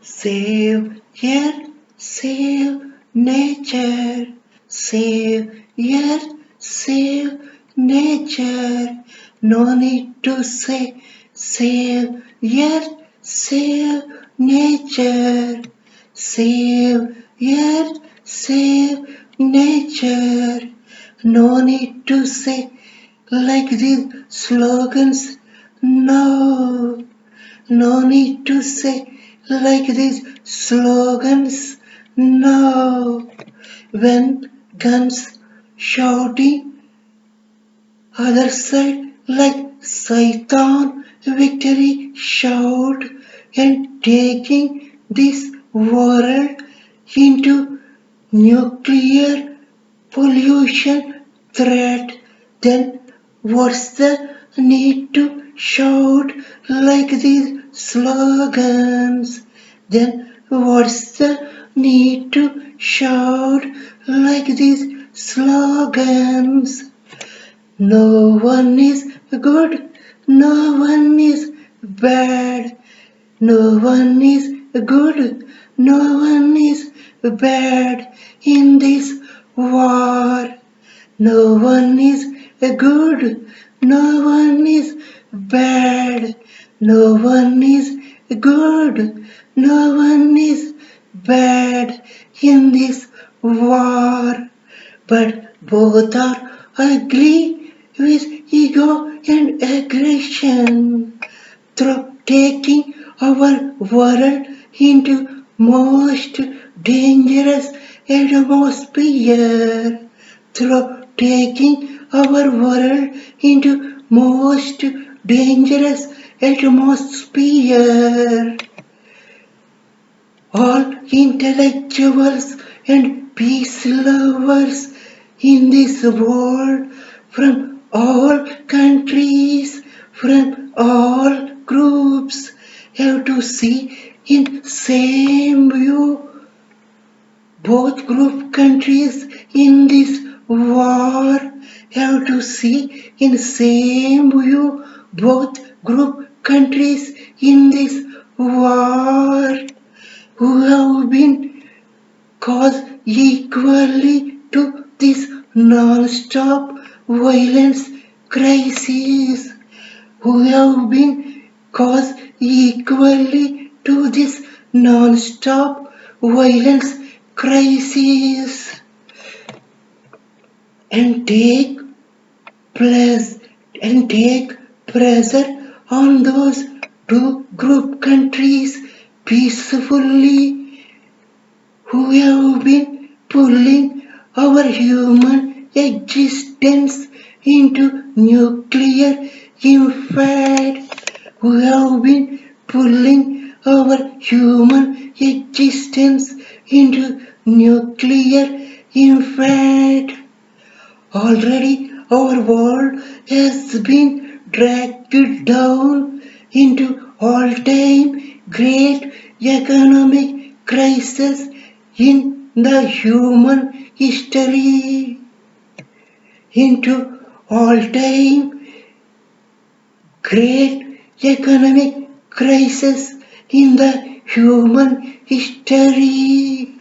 Save Earth, save nature. Save Earth, save nature. No need to say save Earth, save nature. Save Earth, save nature. No need to say like these slogans. No. No need to say like these slogans. No. When guns shouting, other side like Satan victory shout and taking this world into nuclear pollution threat, then what's the need to shout like these slogans? Then what's the need to shout like these slogans? No one is good, no one is bad. No one is good, no one is bad in this war. No one is good, no one is bad. No one is good, no one is bad in this war. But both are ugly with ego and aggression, through taking our world into most dangerous atmosphere, through taking our world into most dangerous atmosphere. All intellectuals and peace lovers in this world, from all countries, from all groups, have to see in same view. Both group countries in this war have to see in same view. Both group countries in this war who have been caused equally to this non-stop violence crisis, who have been caused equally to this non-stop violence crisis, and take place and take pressure on those two group countries peacefully, who have been pulling our human existence into nuclear infight, who have been pulling our human existence into nuclear infight. Already our world has been dragged down into all-time great economic crisis in the human history, into all-time great economic crisis in the human history.